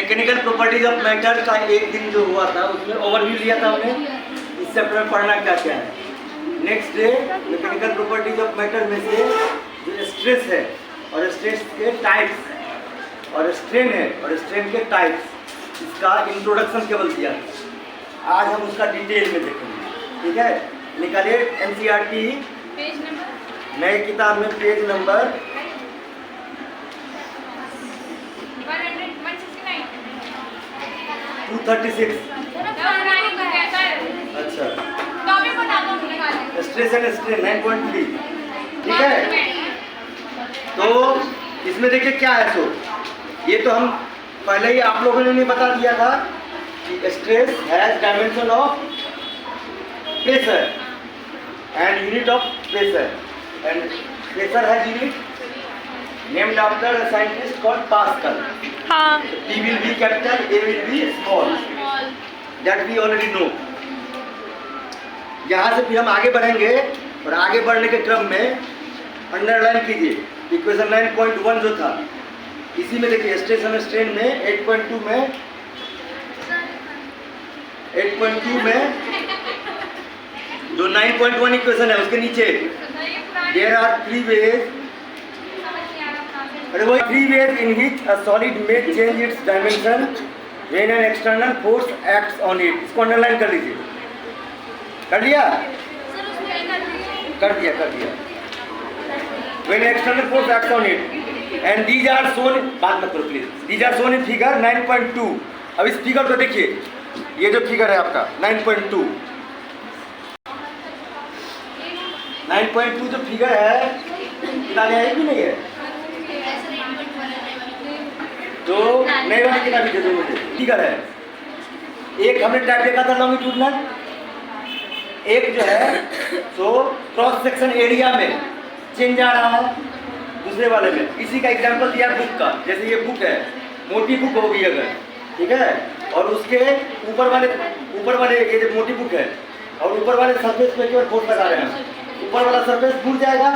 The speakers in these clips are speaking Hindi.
मैकेनिकल प्रॉपर्टीज ऑफ मैटर का एक दिन जो हुआ था उसमें ओवरव्यू लिया था हमने, इस चैप्टर में पढ़ना क्या क्या है। Next day mechanical properties of matter में से जो स्ट्रेस है और स्ट्रेस के टाइप्स और स्ट्रेन है और स्ट्रेन के टाइप्स, इसका इंट्रोडक्शन केवल दिया था। आज हम उसका डिटेल में देखेंगे, ठीक है। निकालिए एनसीईआरटी नए किताब में पेज नंबर 236। अच्छा, स्ट्रेस एंड स्ट्रेन 9.3, ठीक है। तो इसमें देखिए क्या है। तो ये तो हम पहले ही आप लोगों ने बता दिया था कि stress has dimension of pressure and unit of pressure, and pressure has unit named after a scientist called Pascal. हाँ. So P will be capital, A will be small. That we already know. यहाँ से फिर हम आगे बढ़ेंगे और आगे बढ़ने के क्रम में अंडरलाइन कीजिए इक्वेशन 9.1 जो था, इसी में देखिए स्ट्रेस एंड स्ट्रेन में 8.2 में जो 9.1 इक्वेशन है उसके नीचे there are 3 ways in which a solid may change its dimension when an external force acts on it. इसको अंडरलाइन कर लीजिए। कर लिया? कर दिया। When an external force acts on it, and these are shown, बात मत करो please. These are shown in figure 9.2। अब इस फिगर को देखिए, ये जो फिगर है आपका 9.2 जो फिगर है, किताब है कि नहीं है? जो नई वाली किताब दे दो मुझे। फिगर है, एक हमने टाइप देखा था लॉन्गिट्यूडनल, एक जो है तो क्रॉस सेक्शन एरिया में चेंज आ रहा है, दूसरे वाले में। इसी का एग्जांपल दिया बुक का, जैसे ये बुक है, मोटी बुक होगी अगर, ठीक है, और उसके ऊपर वाले ये जो मोटी बुक है और ऊपर वाले सरफेस पे केवल फोर्स लगा रहे हैं, ऊपर वाला सरफेस घूर जाएगा,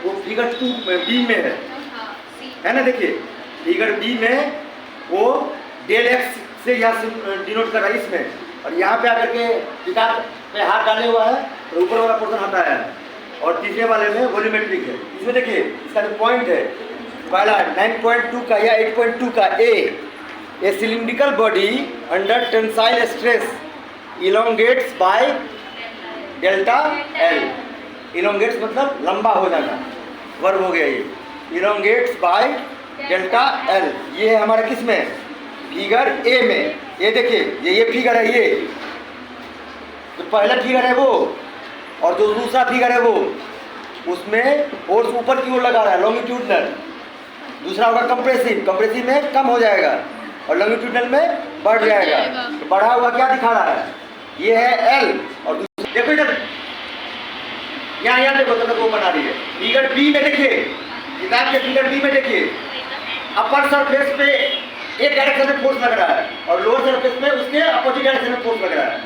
वो फिगर 2B में है ना। देखिए फिगर बी में वो डेल एक्स से यहाँ से डिनोट कर रहा है इसमें, और यहाँ पे आकर के किताब पे हाथ डाले हुआ है और ऊपर वाला पोर्शन हटाया है, और तीसरे वाले में वॉल्यूमेट्रिक है। इसमें देखिए इसका जो पॉइंट है पहला 9.2 का या 8.2 का a cylindrical body under tensile stress elongates by delta L. Elongates मतलब लंबा हो जाना, वर्ब हो गया ये। इलोंगेट्स बाय डेल्टा एल, ये है हमारा किस में? फिगर ए में। ये देखिए ये फिगर है, ये जो पहला फिगर है वो, और जो दूसरा फिगर है वो, उसमें फोर्स ऊपर की ओर लगा रहा है लॉन्गिट्यूडनल, दूसरा होगा कंप्रेसिव में कम हो जाएगा और लॉन्गिट्यूडनल में बढ़ जाएगा। तो बढ़ा हुआ क्या दिखा रहा है? ये है एल, और देखो इधर यहाँ देखो तो वो बना रही है। फिगर बी में देखिए, किताब के फिगर बी में देखिए, अपर सरफेस पे एक डायरेक्शन में फोर्स लग रहा है और लोअर सरफेस में उसके अपोजिट डायरेक्शन में फोर्स लग रहा है।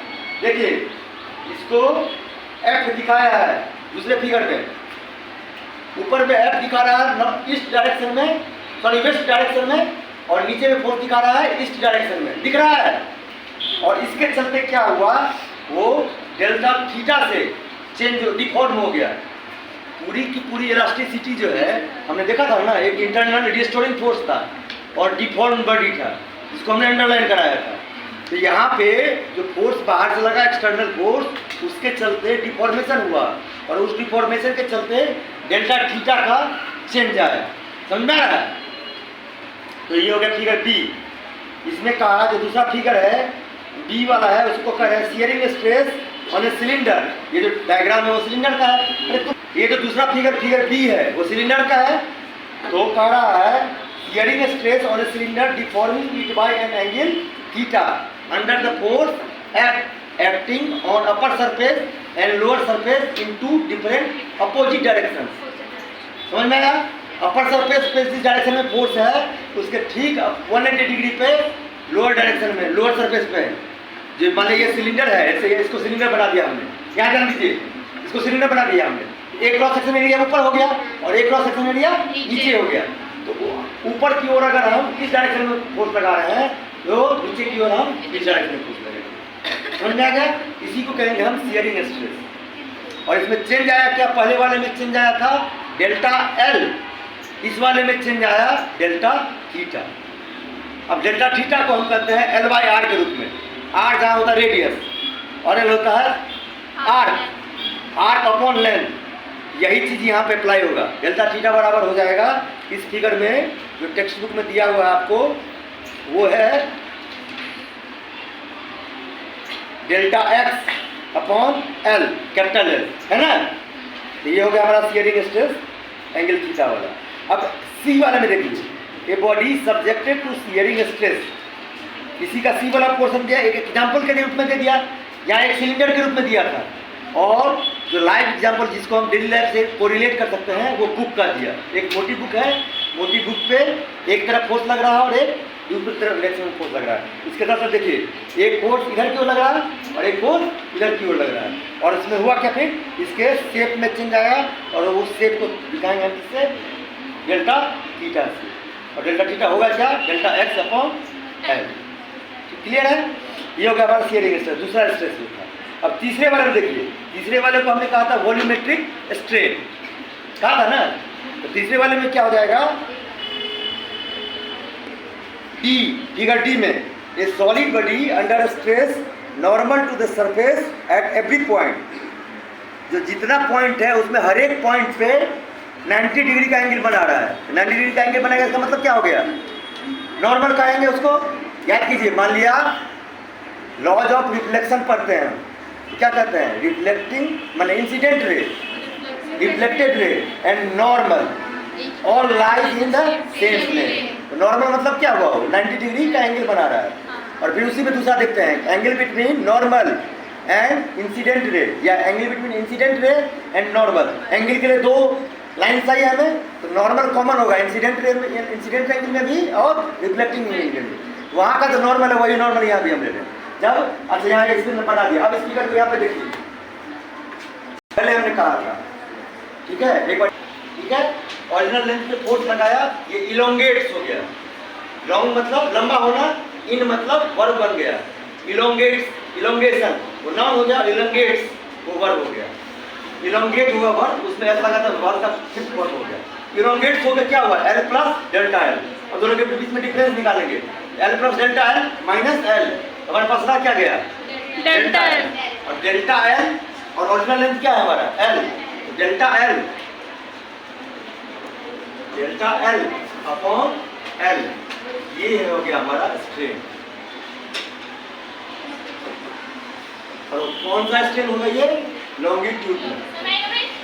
देखिए इसको एफ दिखाया है दूसरे फिगर में, ऊपर में एफ दिखा रहा है ईस्ट डायरेक्शन में, सॉरी वेस्ट डायरेक्शन में, और नीचे में फोर्स दिखा रहा है ईस्ट डायरेक्शन में, दिख रहा है। और इसके चलते क्या हुआ, वो डेल्टा थीटा से चेंज डिफॉर्म हो गया। पूरी की पूरी इलास्टिसिटी जो है, हमने देखा था ना, एक इंटरनल रिस्टोरिंग फोर्स था और डिफॉर्म बॉडी था, जिसको हमने अंडरलाइन कराया था। तो यहाँ पे जो फोर्स बाहर से लगा, एक्सटर्नल फोर्स, उसके चलते डिफॉर्मेशन हुआ, और उस डिफॉर्मेशन के चलते डेल्टा थीटा का चेंज आया। समझ में आ रहा है? तो ये हो गया फिगर बी। इसमें कहा जो दूसरा फिगर है बी वाला है, उसको कह रहे हैं shearing stress on a cylinder. ये जो डायग्राम है वो सिलेंडर का है। ये जो दूसरा फिगर बी है वो सिलेंडर का है। तो कह रहा है shearing stress on a cylinder deforming it by an angle theta under the force acting on upper surface and lower surface in two different opposite direction. समझ में आया? अपर सरफेस पे जिस डायरेक्शन में फोर्स है उसके ठीक 180 डिग्री पे लोअर डायरेक्शन में, लोअर सरफेस पे, जो मान लीजिए ये सिलेंडर है, ऐसे इसको सिलेंडर बना दिया हमने। यहाँ जान दीजिए, इसको सिलेंडर बना दिया हमने। एक क्रॉस सेक्शन एरिया ऊपर हो गया और एक क्रॉस सेक्शन एरिया नीचे हो गया। तो ऊपर की ओर अगर हम इस डायरेक्शन में फोर्स लगा रहे हैं तो नीचे की ओर हम इस डायरेक्शन में फोर्स लगाएंगे। समझ में आ गया? इसी को कहेंगे हम शियरिंग स्ट्रेस। और इसमें चेंज आया क्या? पहले वाले में चेंज आया था डेल्टा एल, इस वाले में चेंज आया डेल्टा थीटा। अब डेल्टा थीटा को हम कहते हैं एल बाई आर के रूप में। आर जहाँ होता है रेडियस और एल होता है आर्क, आर्क अपॉन लेंथ। यही चीज़ यहाँ पे अप्लाई होगा। डेल्टा थीटा बराबर हो जाएगा इस फिगर में जो टेक्स्ट बुक में दिया हुआ है आपको, वो है delta x upon L, capital L, है ना। तो ये हो गया हमारा शियरिंग स्ट्रेस एंगल थीटा वाला। अब सी वाले में देखिए, a body subjected to shearing stress, इसी का सी वाला पोर्शन दिया, एक एग्जाम्पल के रूप में दे दिया, या एक सिलेंडर के रूप में दिया था। और जो लाइव एग्जाम्पल जिसको हम डेली लाइफ से कोरिलेट कर सकते हैं वो बुक का दिया। एक मोटी बुक है, मोटी बुक पे एक तरफ फोर्स लग रहा है और एक दूसरी तरफ डायरेक्शन में फोर्स लग रहा है। इसके साथ साथ देखिए एक फोर्स इधर की ओर लग रहा है और एक फोर्स इधर की ओर लग रहा है। और इसमें हुआ क्या, फिर इसके शेप में चेंज आया और उस शेप को दिखाएंगे हम किससे, डेल्टा थीटा से। और डेल्टा थीटा होगा क्या, delta x upon L. Clear है? ये हो गया हमारा शियरिंग स्ट्रेस, दूसरा स्ट्रेस था। अब तीसरे वाले में देखिए, तीसरे वाले को हमने कहा था वॉल्यूमेट्रिक स्ट्रेन, कहा था ना। तो तीसरे वाले में क्या हो जाएगा, डी, फिगर डी में, a solid body under stress normal to the surface at every point. जो जितना पॉइंट है उसमें हर एक पॉइंट पे 90 डिग्री का एंगल बना रहा है। 90 डिग्री का एंगल बनेगा, इसका मतलब क्या हो गया, नॉर्मल कहेंगे उसको। याद कीजिए, मान लिया लॉज ऑफ रिफ्लेक्शन पढ़ते हैं, क्या कहते हैं, रिफ्लेक्टिंग माने incident ray, reflected ray and normal all lies in the same plane. तो नॉर्मल मतलब क्या हुआ, 90 डिग्री का एंगल बना रहा है। और फिर उसी में दूसरा देखते हैं, angle between normal and incident ray, या angle between incident ray and normal. Angle के लिए दो लाइन चाहिए हमें, तो नॉर्मल कॉमन होगा इंसिडेंट रे, इंसिडेंट एंगल में भी और रिफ्लेक्टिंग एंगल में। वहाँ का जो नॉर्मल है वही नॉर्मल यहाँ भी हम ले रहे हैं। जब अच्छा यहाँ एक स्क्रीन बना दिया, अब इस फिगर को यहाँ पे देखिए, पहले हमने कहा था, ठीक है, एक बार, ठीक है, ओरिजिनल लेंथ पे फोर्स लगाया, ये इलोंगेट्स हो गया। लॉन्ग मतलब लंबा होना, इन मतलब वर्ब बन गया। इलोंगेट्स, इलोंगेशन वो नाउन हो गया, इलोंगेट्स वो वर्ब हो गया। इलोंगेट हुआ वर्ब, उसमें ऐसा लगा था वर्ब का फिफ्थ वर्ब हो गया। इलोंगेट्स हो गया, क्या हुआ, एल प्लस डेल्टा एल। अब दोनों के बीच में डिफरेंस निकालेंगे, L plus delta L minus L, हमारे पास रहा क्या गया, डेल्टा एल। और डेल्टा एल और ओरिजिनल लेंथ क्या है हमारा, L. Delta L, delta L upon L, ये हो गया हमारा स्ट्रेन। और कौन सा स्ट्रेन होगा ये, लॉन्गिट्यूड में।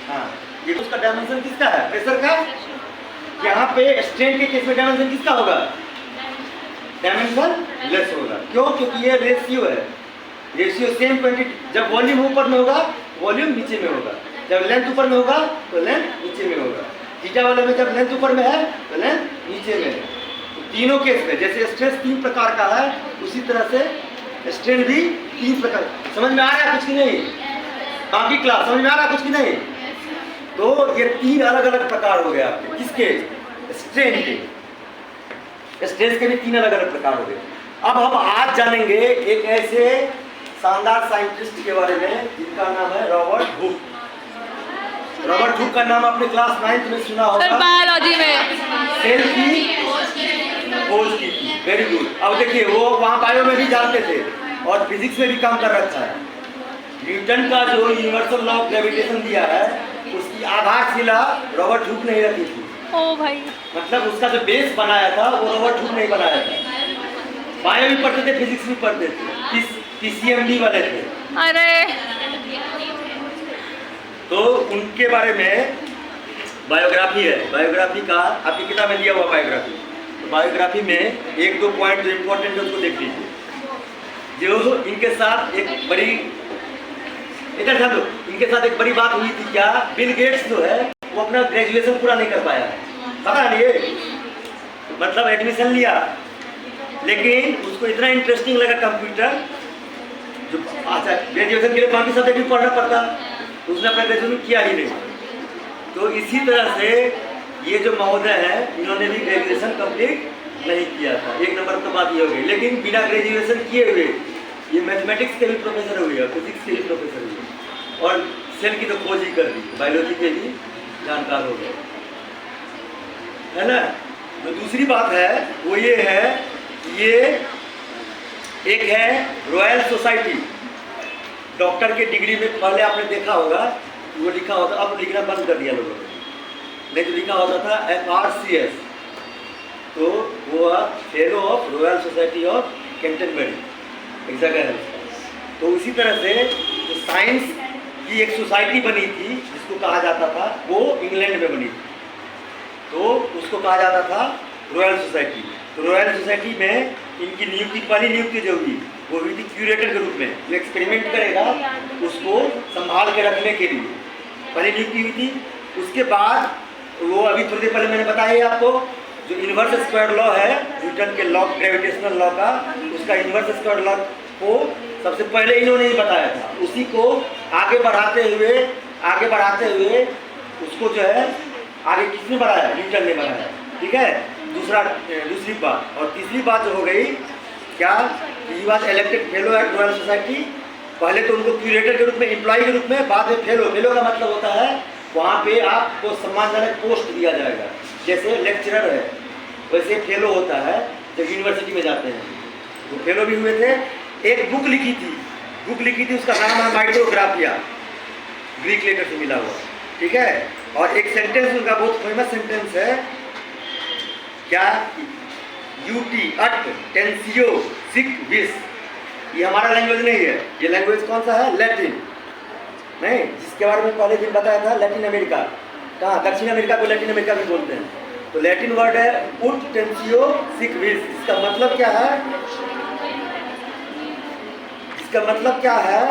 हाँ, ये उसका डायमेंशन किसका है, प्रेशर का। यहाँ पे स्ट्रेन के केस में डायमेंशन किसका होगा, डायमेंशन लेस होगा। क्यों, क्योंकि ये रेशियो है, रेशियो सेम 20। जब वॉल्यूम ऊपर में होगा वॉल्यूम नीचे में होगा, जब लेंथ ऊपर में होगा तो लेंथ नीचे में होगा। थीटा वाले में जब लेंथ ऊपर में है तो लेंथ नीचे में है। तो तीनों केस में जैसे स्ट्रेस 3 प्रकार का है, उसी तरह से स्ट्रेन भी 3 प्रकार। समझ में आ रहा है कुछ की नहीं, बाकी क्लास समझ में आ रहा है कुछ की नहीं। तो ये 3 अलग अलग प्रकार हो गए आपके, किसके, स्ट्रेन के। स्ट्रेस के भी 3 अलग अलग प्रकार हो गए। अब हम आज जानेंगे एक ऐसे शानदार साइंटिस्ट के बारे में जिनका नाम है रॉबर्ट हुक। रॉबर्ट हुक का नाम आपने क्लास 9th में सुना होगा, सर बायोलॉजी में सेल की खोज की थी। Very good. अब देखिए वो वहाँ बायो में भी जानते थे और फिजिक्स में भी काम कर रखा है। न्यूटन का जो यूनिवर्सल लॉ ऑफ ग्रेविटेशन दिया है, उसकी आधारशिला रॉबर्ट हुक ने ही रखी थी। ओ भाई, मतलब उसका जो बेस बनाया था वो रॉबर्ट हुक ने ही बनाया था। बायो भी पढ़ते थे, फिजिक्स भी पढ़ते थे, पीसीएमबी वाले थे। अरे तो उनके बारे में बायोग्राफी है, बायोग्राफी का आपकी किताब में दिया हुआ बायोग्राफी। तो बायोग्राफी में 1-2 पॉइंट जो इम्पोर्टेंट है उसको देख लीजिए। जो इनके साथ एक बड़ी, इधर ध्यान दो, इनके साथ एक बड़ी बात हुई थी क्या, बिल गेट्स जो है वो अपना ग्रेजुएशन पूरा नहीं कर पाया, पता नहीं ये, मतलब एडमिशन लिया लेकिन उसको इतना इंटरेस्टिंग लगा कंप्यूटर, जो अच्छा ग्रेजुएशन के लिए बाकी सब्जेक्ट भी पढ़ना पड़ता, तो उसने अपना ग्रेजुएशन किया ही नहीं। तो इसी तरह से ये जो महोदय हैं इन्होंने भी ग्रेजुएशन कंप्लीट नहीं किया था। एक नंबर तो बात ये हो गई। लेकिन बिना ग्रेजुएशन किए हुए ये मैथमेटिक्स के भी प्रोफेसर हुए और फिजिक्स के भी प्रोफेसर हुए और सेल की तो खोज ही कर दी, बायोलॉजी के भी जानकार हो गए, है ना। तो दूसरी बात है वो ये है, ये एक है रॉयल सोसाइटी। डॉक्टर के डिग्री में पहले आपने देखा होगा वो लिखा होता, अब लिखना बंद कर दिया लोगों ने, नहीं तो लिखा होता था FRCS, तो वो fellow of royal society of Canterbury, एक जगह है। तो उसी तरह से जो साइंस की एक सोसाइटी बनी थी जिसको कहा जाता था, वो इंग्लैंड में बनी थी, तो उसको कहा जाता था रॉयल सोसाइटी। तो रॉयल सोसाइटी में इनकी नियुक्ति, पहली नियुक्ति जो हुई वो हुई थी क्यूरेटर के रूप में, जो एक्सपेरिमेंट करेगा उसको संभाल के रखने के लिए पहली नियुक्ति हुई थी। उसके बाद वो अभी थोड़ी देर पहले मैंने बताया आपको, जो इन्वर्स स्क्वायर लॉ है न्यूटन के लॉ, ग्रेविटेशनल लॉ का, उसका इन्वर्स स्क्वायर लॉ को सबसे पहले इन्होंने ही बताया था। उसी को आगे बढ़ाते हुए उसको जो है आगे किसने बढ़ाया? न्यूटन ने बढ़ाया, ठीक है। दूसरी बात, और तीसरी बात जो हो गई क्या, ये बात elected fellow at royal society. पहले तो उनको क्यूरेटर के रूप में, एम्प्लॉय के रूप में, बाद में फेलो। फेलो का मतलब होता है वहाँ पे आपको सम्मानजनक पोस्ट दिया जाएगा, जैसे लेक्चरर है वैसे फेलो होता है जब यूनिवर्सिटी में जाते हैं। तो फेलो भी हुए थे। एक बुक लिखी थी उसका नाम है माइक्रोग्राफिया, ग्रीक लेटर से मिला हुआ, ठीक है। और एक सेंटेंस उनका बहुत फेमस सेंटेंस है क्या, यूटी अट टेंसियो सिक विस। ये हमारा लैंग्वेज नहीं है, ये लैंग्वेज कौन सा है? लैटिन, नहीं, जिसके बारे में कॉलेज में बताया था, लैटिन अमेरिका। कहाँ? दक्षिण अमेरिका को लैटिन अमेरिका भी बोलते हैं। तो लैटिन वर्ड है उट टेंसियो सिक विस। इसका मतलब क्या है?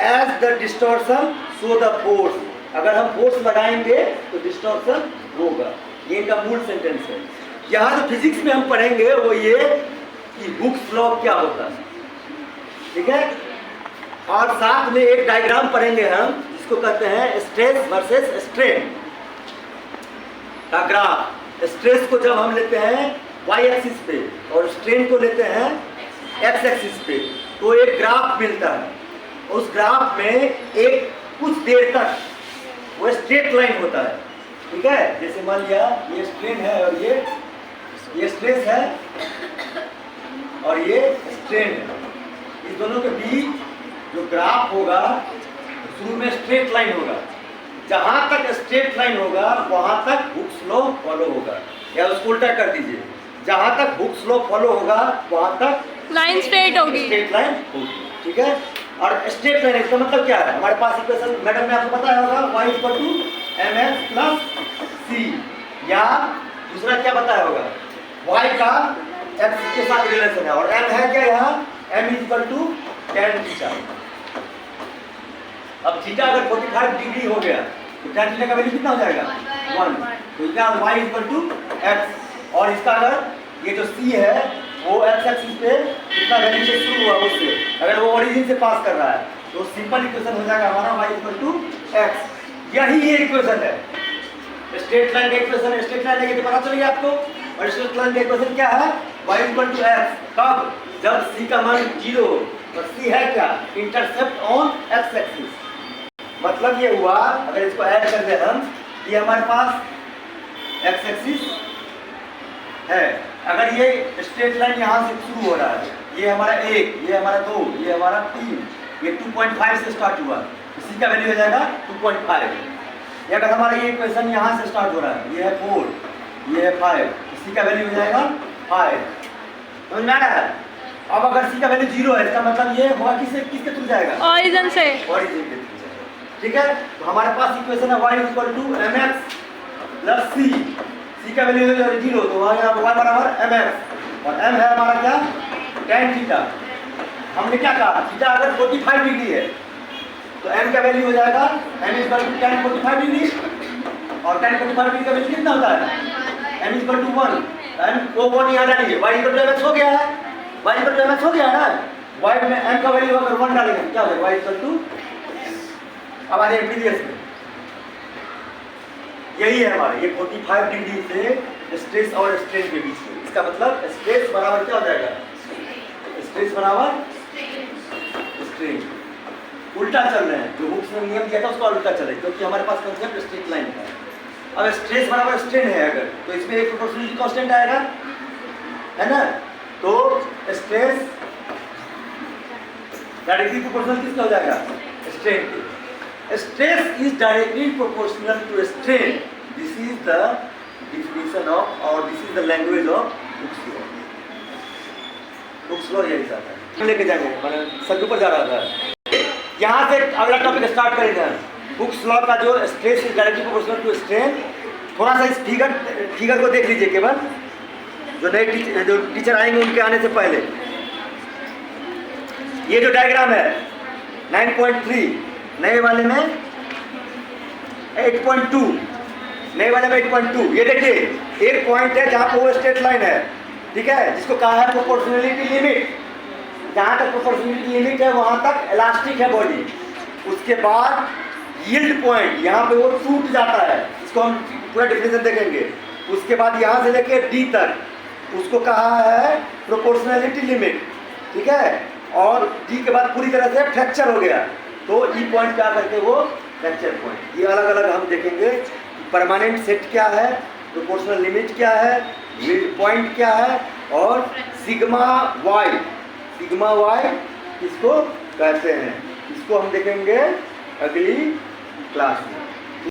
As the distortion so the force. अगर हम फोर्स लगाएंगे तो डिस्टॉर्शन होगा, ये इनका मूल सेंटेंस है। यहाँ जो फिजिक्स में हम पढ़ेंगे वो ये कि हुक्स लॉ क्या होता है, ठीक है। और साथ में एक डायग्राम पढ़ेंगे हम जिसको कहते हैं स्ट्रेस वर्सेस स्ट्रेन का ग्राफ। स्ट्रेस को जब हम लेते हैं y एक्सिस पे और स्ट्रेन को लेते हैं x एक्सिस पे, तो एक ग्राफ मिलता है। उस ग्राफ में एक कुछ देर तक वो स्ट्रेट लाइन होता है, ठीक है। जैसे मान लिया ये स्ट्रेन है और ये स्ट्रेस है और ये स्ट्रेन है। इस दोनों के बीच जो ग्राफ होगा शुरू में स्ट्रेट लाइन होगा। जहां तक स्ट्रेट लाइन होगा वहां तक हुक्स लॉ फॉलो होगा, या उसको उल्टा कर दीजिए, जहां तक हुक्स लॉ फॉलो होगा वहां तक लाइन स्ट्रेट होगी, स्ट्रेट लाइन होगी, ठीक है। और स्ट्रेट लाइन इसका मतलब क्या है? हमारे पास इक्वेशन मैडम ने आपको बताया होगा, y = mx + c, या दूसरा क्या बताया होगा, y का x के साथ रिलेशन है, और m है क्या यहाँ, m = tan थीटा। अब थीटा अगर 45 डिग्री हो गया तो tan थीटा का वैल्यू कितना हो जाएगा? 1। तो इसका y = x, और इसका अगर ये जो c है वो x एक्सिस पे कितना वैल्यू से शुरू हुआ उससे, अगर वो ओरिजिन से पास कर रहा है तो सिंपल इक्वेशन हो जाएगा हमारा y = x। यही ये इक्वेशन है, स्ट्रेट लाइन का इक्वेशन है। स्ट्रेट लाइन है, पता चल गया आपको। और स्ट्रेट लाइन का इक्वेशन क्या है? y = x। कब? जब c का मान 0 और c है क्या, इंटरसेप्ट ऑन x एक्सिस। मतलब ये हुआ, अगर इसको ऐड कर दे हम, ये हमारे पास x एक्सिस है। अगर ये स्ट्रेट लाइन यहाँ से शुरू हो रहा है, ये हमारा 1, ये हमारा 2, ये हमारा 3, ये 2.5 से स्टार्ट हुआ, इसी का वैल्यू हो जाएगा 2.5। या अगर हमारा ये इक्वेशन यहाँ से स्टार्ट हो रहा है, ये है 4, ये है 5, इसी का वैल्यू हो जाएगा 5। समझ में आ रहा है? अब अगर सी का वैल्यू 0 है, इसका मतलब ये होगा किसके थ्रू जाएगा? ओरिजिन से। ओरिजिन के थ्रू जाएगा, ठीक है। तो हमारे पास इक्वेशन है y = mx + c। c का वैल्यू है 0, तो वहाँ y = mx, और m है हमारा क्या, tan थीटा। हमने क्या कहा, थीटा अगर 45 डिग्री है तो m का वैल्यू हो जाएगा m = tan 45 डिग्री, और tan 45 डिग्री का वैल्यू कितना होता है? m = 1। m को 1 यहाँ डालिए, y = mx हो गया है, y = mx हो गया है ना। y में m का वैल्यू अगर 1 डालेंगे क्या होगा, y = अब आ रहे प्रीवियस में यही है हमारा, ये 45 डिग्री से स्ट्रेस और स्ट्रेन के बीच में। इसका मतलब स्ट्रेस बराबर क्या हो जाएगा, स्ट्रेस बराबर स्ट्रेन। उल्टा चल रहे हैं, जो हुक्स ने नियम दिया था उसका उल्टा चले, क्योंकि हमारे पास कंसेप्ट स्ट्रेट लाइन है। अब स्ट्रेस बराबर स्ट्रेन है अगर, तो इसमें एक प्रोपोर्शनलिटी कांस्टेंट आएगा, है ना। तो स्ट्रेस डायरेक्टली प्रोपोर्शनल किसका हो जाएगा, स्ट्रेन के। Stress is directly proportional to strain. This is the definition of, और this is the language of Hooke's law. Hooke's law यही था, हम लेके जाएंगे, मैंने सर के ऊपर जा रहा था। यहाँ से अगला टॉपिक स्टार्ट करेंगे। हुक्स लॉ का जो stress is directly proportional to strain, थोड़ा सा इस फिगर को देख लीजिए केवल, जो नए टीचर आएंगे उनके आने से पहले। ये जो डायग्राम है 9.3, नए वाले में 8.2, नए वाले में 8.2। ये देखिए एक पॉइंट है जहाँ पे वो स्ट्रेट लाइन है, ठीक है, जिसको कहा है प्रोपोर्शनलिटी लिमिट। जहाँ तक प्रोपोर्शनलिटी लिमिट है वहाँ तक इलास्टिक है बॉडी। उसके बाद यील्ड पॉइंट, यहाँ पे वो टूट जाता है, इसको हम पूरा डिफिनेशन देखेंगे। उसके बाद यहाँ से लेके डी तक उसको कहा है प्रोपोर्शनलिटी लिमिट, ठीक है। और डी के बाद पूरी तरह से फ्रैक्चर हो गया, तो ई पॉइंट क्या करके वो फ्रैक्चर पॉइंट। ये अलग अलग हम देखेंगे। परमानेंट सेट क्या है, प्रोपोर्शनल लिमिट क्या है, यील्ड पॉइंट क्या है, और सिग्मा वाई किसको कहते हैं, इसको हम देखेंगे अगली क्लास में।